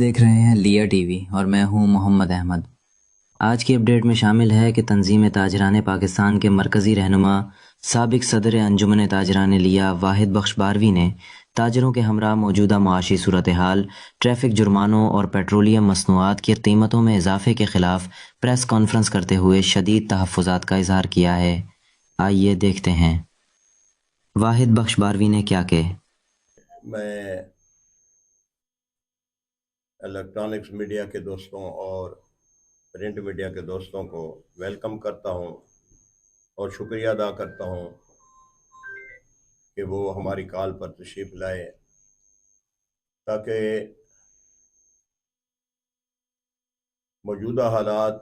آپ دیکھ رہے ہیں لیا ٹی وی اور میں ہوں محمد احمد۔ آج کی اپڈیٹ میں شامل ہے کہ تنظیم تاجران پاکستان کے مرکزی رہنما سابق صدر انجمن تاجران لیا واحد بخش باروی نے تاجروں کے ہمراہ موجودہ معاشی صورتحال، ٹریفک جرمانوں اور پیٹرولیم مصنوعات کی قیمتوں میں اضافے کے خلاف پریس کانفرنس کرتے ہوئے شدید تحفظات کا اظہار کیا ہے۔ آئیے دیکھتے ہیں واحد بخش باروی نے کیا کہے۔ میں الیکٹرانکس میڈیا کے دوستوں اور پرنٹ میڈیا کے دوستوں کو ویلکم کرتا ہوں اور شکریہ ادا کرتا ہوں کہ وہ ہماری کال پر تشریف لائے تاکہ موجودہ حالات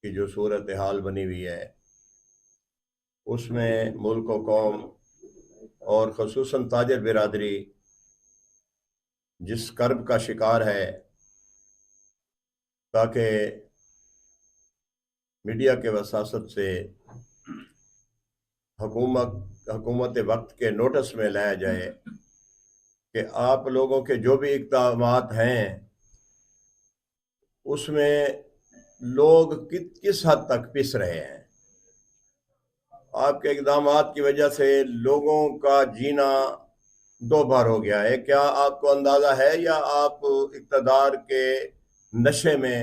کی جو صورتحال بنی ہوئی ہے اس میں ملک و قوم اور خصوصاً تاجر برادری جس کرب کا شکار ہے، تاکہ میڈیا کے وساطت سے حکومت وقت کے نوٹس میں لایا جائے کہ آپ لوگوں کے جو بھی اقدامات ہیں اس میں لوگ کس حد تک پس رہے ہیں۔ آپ کے اقدامات کی وجہ سے لوگوں کا جینا دو بار ہو گیا ہے۔ کیا آپ کو اندازہ ہے یا آپ اقتدار کے نشے میں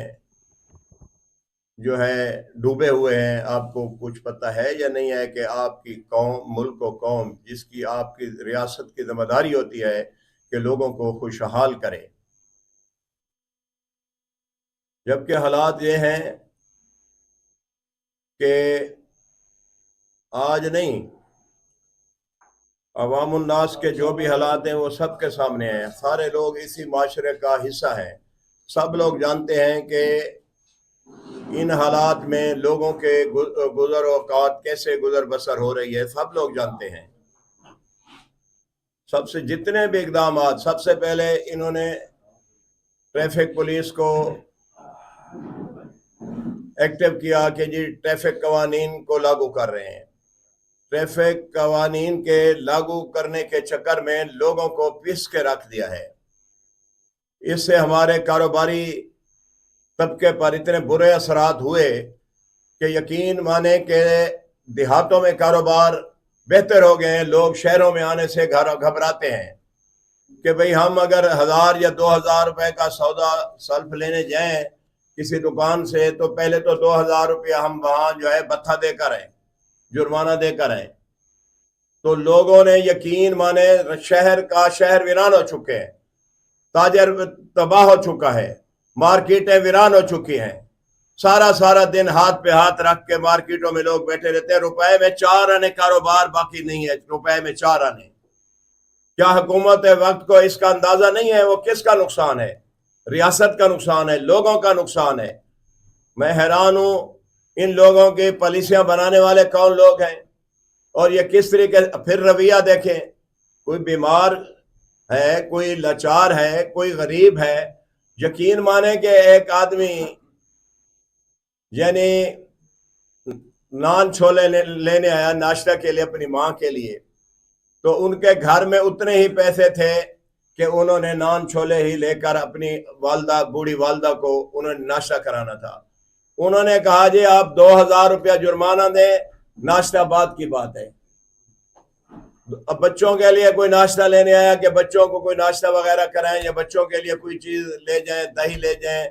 جو ہے ڈوبے ہوئے ہیں؟ آپ کو کچھ پتہ ہے یا نہیں ہے کہ آپ کی قوم، ملک و قوم جس کی آپ کی ریاست کی ذمہ داری ہوتی ہے کہ لوگوں کو خوشحال کرے، جبکہ حالات یہ ہیں کہ آج نہیں، عوام الناس کے جو بھی حالات ہیں وہ سب کے سامنے ہیں۔ سارے لوگ اسی معاشرے کا حصہ ہیں۔ سب لوگ جانتے ہیں کہ ان حالات میں لوگوں کے گزر اوقات کیسے گزر بسر ہو رہی ہے، سب لوگ جانتے ہیں۔ سب سے جتنے بھی اقدامات، سب سے پہلے انہوں نے ٹریفک پولیس کو ایکٹیو کیا کہ جی ٹریفک قوانین کو لاگو کر رہے ہیں۔ ٹریفک قوانین کے لاگو کرنے کے چکر میں لوگوں کو پس کے رکھ دیا ہے۔ اس سے ہمارے کاروباری طبقے پر اتنے برے اثرات ہوئے کہ یقین مانے کہ دیہاتوں میں کاروبار بہتر ہو گئے ہیں۔ لوگ شہروں میں آنے سے گھبراتے ہیں کہ بھئی ہم اگر 1000 یا 2000 روپے کا سودا سلف لینے جائیں کسی دکان سے تو پہلے تو 2000 روپیہ ہم وہاں جو ہے بتھا دے کر آئیں، جرمانہ دے کر آئیں۔ تو لوگوں نے یقین مانے شہر ویران ہو چکے ہیں، تاجر تباہ ہو چکا ہے، مارکیٹیں ویران ہو چکی ہیں۔ سارا دن ہاتھ پہ ہاتھ رکھ کے مارکیٹوں میں لوگ بیٹھے رہتے ہیں۔ روپے میں 4 آنے کاروبار باقی نہیں ہے، روپے میں 4 آنے۔ کیا حکومت وقت کو اس کا اندازہ نہیں ہے؟ وہ کس کا نقصان ہے؟ ریاست کا نقصان ہے، لوگوں کا نقصان ہے۔ میں حیران ہوں ان لوگوں کی پالیسیاں بنانے والے کون لوگ ہیں اور یہ کس طریقے پھر رویہ دیکھیں۔ کوئی بیمار ہے، کوئی لاچار ہے، کوئی غریب ہے، یقین مانے کہ ایک آدمی یعنی نان چھولے لینے آیا ناشتہ کے لیے اپنی ماں کے لیے، تو ان کے گھر میں اتنے ہی پیسے تھے کہ انہوں نے نان چھولے ہی لے کر اپنی والدہ، بوڑھی والدہ کو انہوں نے ناشتہ کرانا تھا۔ انہوں نے کہا جی آپ 2000 روپیہ جرمانہ دیں، ناشتہ بعد کی بات ہے۔ اب بچوں کے لیے کوئی ناشتہ لینے آیا کہ بچوں کو کوئی ناشتہ وغیرہ کرائیں یا بچوں کے لیے کوئی چیز لے جائیں، دہی لے جائیں،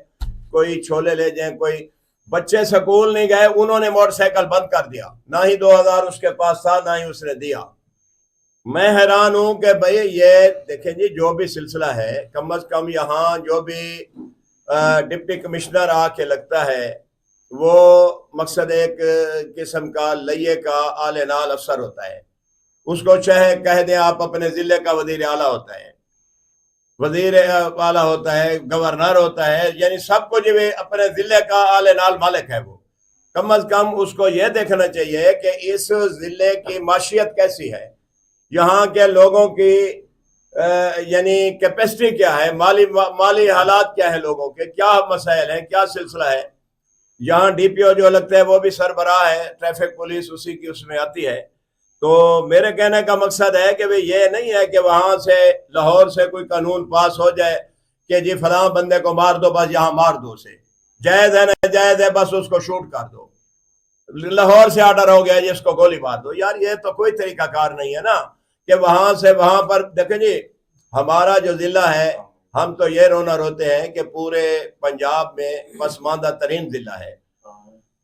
کوئی چھولے لے جائیں، کوئی بچے سکول نہیں گئے، انہوں نے موٹر سائیکل بند کر دیا، نہ ہی 2000 اس کے پاس تھا، نہ ہی اس نے دیا۔ میں حیران ہوں کہ بھئی یہ دیکھیں جی جو بھی سلسلہ ہے، کم از کم یہاں جو بھی ڈپٹی کمشنر آ کے لگتا ہے وہ مقصد ایک قسم کا لئیے کا آل نال افسر ہوتا ہے۔ اس کو چاہے کہہ دیں آپ اپنے ضلع کا وزیر اعلیٰ ہوتا ہے، وزیر اعلیٰ ہوتا ہے، گورنر ہوتا ہے، یعنی سب کو جو اپنے ضلع کا آل نال مالک ہے۔ وہ کم از کم اس کو یہ دیکھنا چاہیے کہ اس ضلع کی معیشت کیسی ہے، یہاں کے لوگوں کی یعنی کیپیسٹی کیا ہے، مالی حالات کیا ہے، لوگوں کے کیا مسائل ہیں، کیا سلسلہ ہے۔ یہاں ڈی پی او جو لگتا ہے وہ بھی سربراہ ہے، ٹریفک پولیس اسی کی اس میں آتی ہے۔ تو میرے کہنے کا مقصد ہے کہ یہ نہیں ہے کہ وہاں سے لاہور سے کوئی قانون پاس ہو جائے کہ جی فلاں بندے کو مار دو، بس یہاں مار دو، سے جائز ہے نہ جائز ہے بس اس کو شوٹ کر دو، لاہور سے آرڈر ہو گیا جی اس کو گولی مار دو. یار یہ تو کوئی طریقہ کار نہیں ہے نا کہ وہاں سے وہاں پر. دیکھیں جی ہمارا جو ضلع ہے، ہم تو یہ رونا روتے ہیں کہ پورے پنجاب میں پسماندہ ترین ضلع ہے.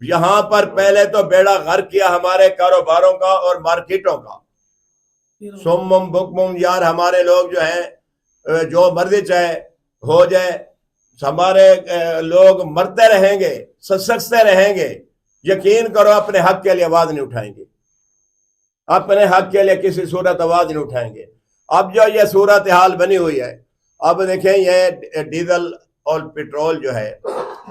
یہاں پر پہلے تو بیڑا غرق کیا ہمارے کاروباروں کا اور مارکیٹوں کا. سمم بکمم یار ہمارے لوگ جو ہیں جو مرضی چاہے ہو جائے، ہمارے لوگ مرتے رہیں گے، سسکتے رہیں گے، یقین کرو اپنے حق کے لیے آواز نہیں اٹھائیں گے، اپنے حق کے لیے کسی صورت آواز نہیں اٹھائیں گے. اب جو یہ صورتحال بنی ہوئی ہے، اب دیکھیں یہ ڈیزل اور پیٹرول جو ہے،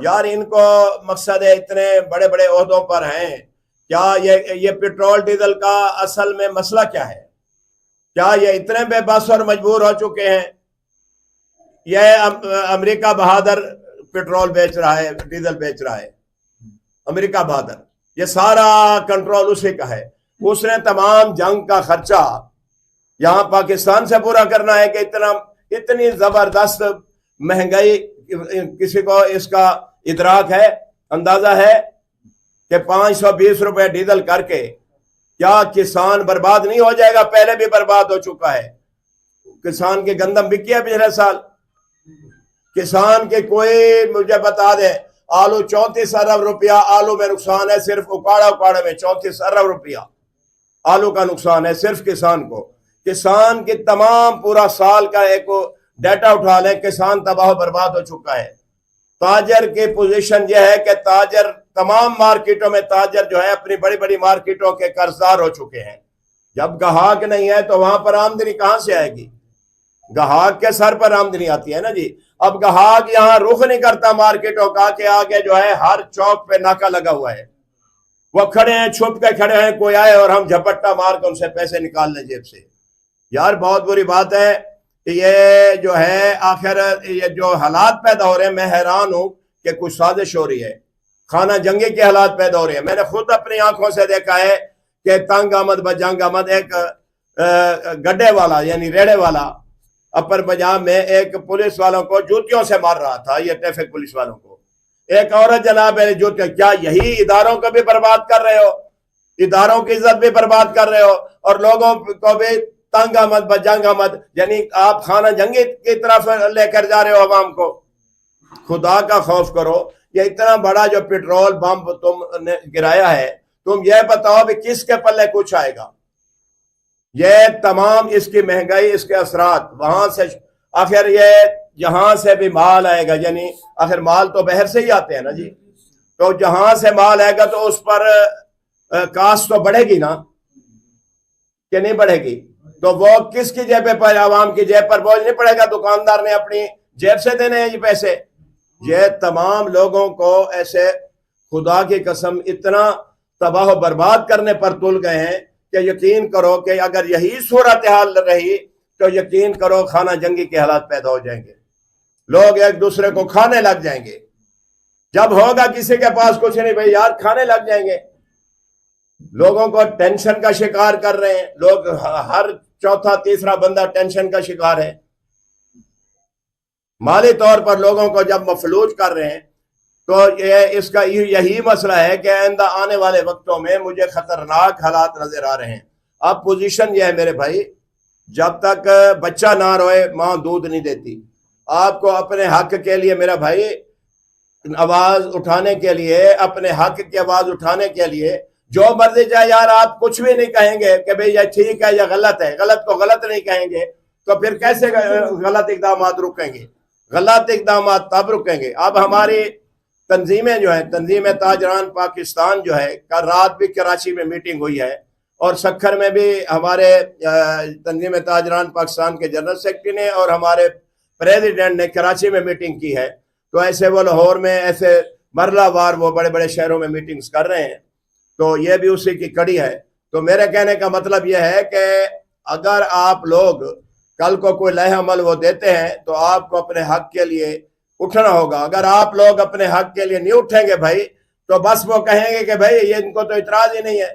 یار ان کو مقصد ہے، اتنے بڑے بڑے عہدوں پر ہیں، کیا یہ پیٹرول ڈیزل کا اصل میں مسئلہ کیا ہے؟ کیا یہ اتنے بے بس اور مجبور ہو چکے ہیں؟ یہ امریکہ بہادر پیٹرول بیچ رہا ہے، ڈیزل بیچ رہا ہے، امریکہ بہادر، یہ سارا کنٹرول اسی کا ہے. اس نے تمام جنگ کا خرچہ یہاں پاکستان سے پورا کرنا ہے کہ اتنی زبردست مہنگائی. کسی کو اس کا ادراک ہے، اندازہ ہے کہ 520 روپے ڈیزل کر کے کیا کسان برباد نہیں ہو جائے گا؟ پہلے بھی برباد ہو چکا ہے. کسان کی گندم بکی ہے پچھلے سال. کسان کے کوئی مجھے بتا دے، آلو 34 ارب روپیہ آلو میں نقصان ہے، صرف اکاڑے میں 34 ارب روپیہ آلو کا نقصان ہے صرف کسان کو. کسان کی تمام پورا سال کا ایک ڈیٹا اٹھا لیں، کسان تباہ و برباد ہو چکا ہے. تاجر کی پوزیشن یہ ہے کہ تاجر تمام مارکیٹوں میں تاجر جو ہے اپنی بڑی بڑی مارکیٹوں کے قرضدار ہو چکے ہیں. جب گاہک نہیں ہے تو وہاں پر آمدنی کہاں سے آئے گی؟ گاہک کے سر پر آمدنی آتی ہے نا جی. اب گاہک یہاں رخ نہیں کرتا مارکیٹوں کا کہ آگے جو ہے ہر چوک پہ ناکا لگا ہوا ہے، وہ کھڑے ہیں چھپ کے کھڑے ہیں، کوئی آئے اور ہم جھپٹا مار کے ان سے پیسے نکال لیں جیب سے. یار بہت بری بات ہے. یہ جو ہے آخر یہ جو حالات پیدا ہو رہے ہیں، میں حیران ہوں کہ کچھ سازش ہو رہی ہے، خانہ جنگی کے حالات پیدا ہو رہے ہیں. میں نے خود اپنی آنکھوں سے دیکھا ہے کہ تنگ آمد بجنگ آمد ایک گڈے والا یعنی ریڑے والا اپر پنجاب میں ایک پولیس والوں کو جوتیوں سے مار رہا تھا، یہ ٹریفک پولیس والوں کو. ایک عورت جناب ہے جوتیوں. کیا یہی اداروں کو بھی برباد کر رہے ہو؟ اداروں کی عزت بھی برباد کر رہے ہو اور لوگوں کو بھی تنگ آمد بجنگ آمد، یعنی آپ خانہ جنگی کی طرف لے کر جا رہے ہو عوام کو. خدا کا خوف کرو. یہ اتنا بڑا جو پیٹرول بم تم نے گرایا ہے، تم یہ بتاؤ بھی کس کے پلے کچھ آئے گا؟ یہ تمام اس کی مہنگائی، اس کے اثرات وہاں سے آخر یہ جہاں سے بھی مال آئے گا، یعنی آخر مال تو بہر سے ہی آتے ہیں نا جی. تو جہاں سے مال آئے گا تو اس پر کاسٹ تو بڑھے گی نا کہ نہیں بڑھے گی؟ تو وہ کس کی جیب پر؟ عوام کی جیب پر بوجھ نہیں پڑے گا؟ دکاندار نے اپنی جیب سے دینے ہیں یہ پیسے. یہ تمام لوگوں کو ایسے خدا کی قسم اتنا تباہ و برباد کرنے پر تل گئے ہیں کہ یقین کرو کہ اگر یہی صورتحال رہی تو یقین کرو خانہ جنگی کے حالات پیدا ہو جائیں گے. لوگ ایک دوسرے کو کھانے لگ جائیں گے. جب ہوگا کسی کے پاس کچھ نہیں، بھائی یار کھانے لگ جائیں گے. لوگوں کو ٹینشن کا شکار کر رہے ہیں لوگ، ہر چوتھا تیسرا بندہ ٹینشن کا شکار ہے. مالی طور پر لوگوں کو جب مفلوج کر رہے ہیں تو یہ اس کا یہی مسئلہ ہے کہ آئندہ آنے والے وقتوں میں مجھے خطرناک حالات نظر آ رہے ہیں. اب پوزیشن یہ ہے میرے بھائی، جب تک بچہ نہ روئے ماں دودھ نہیں دیتی. آپ کو اپنے حق کے لیے میرا بھائی آواز اٹھانے کے لیے، اپنے حق کی آواز اٹھانے کے لیے جو مرضی چاہے، یار آپ کچھ بھی نہیں کہیں گے کہ بھئی یہ ٹھیک ہے یا غلط ہے، غلط کو غلط نہیں کہیں گے تو پھر کیسے غلط اقدامات رکیں گے؟ غلط اقدامات تب رکیں گے. اب ہماری تنظیمیں جو ہیں، تنظیم تاجران پاکستان جو ہے، کل رات بھی کراچی میں میٹنگ ہوئی ہے اور سکھر میں بھی ہمارے تنظیم تاجران پاکستان کے جنرل سیکرٹری نے اور ہمارے پریزیڈنٹ نے کراچی میں میٹنگ کی ہے. تو ایسے وہ لاہور میں ایسے مرلہ وار وہ بڑے بڑے شہروں میں میٹنگز کر رہے ہیں. تو یہ بھی اسی کی کڑی ہے. تو میرے کہنے کا مطلب یہ ہے کہ اگر آپ لوگ کل کو کوئی لائحہ عمل وہ دیتے ہیں تو آپ کو اپنے حق کے لیے اٹھنا ہوگا. اگر آپ لوگ اپنے حق کے لیے نہیں اٹھیں گے بھائی تو بس وہ کہیں گے کہ بھائی یہ ان کو تو اعتراض ہی نہیں ہے.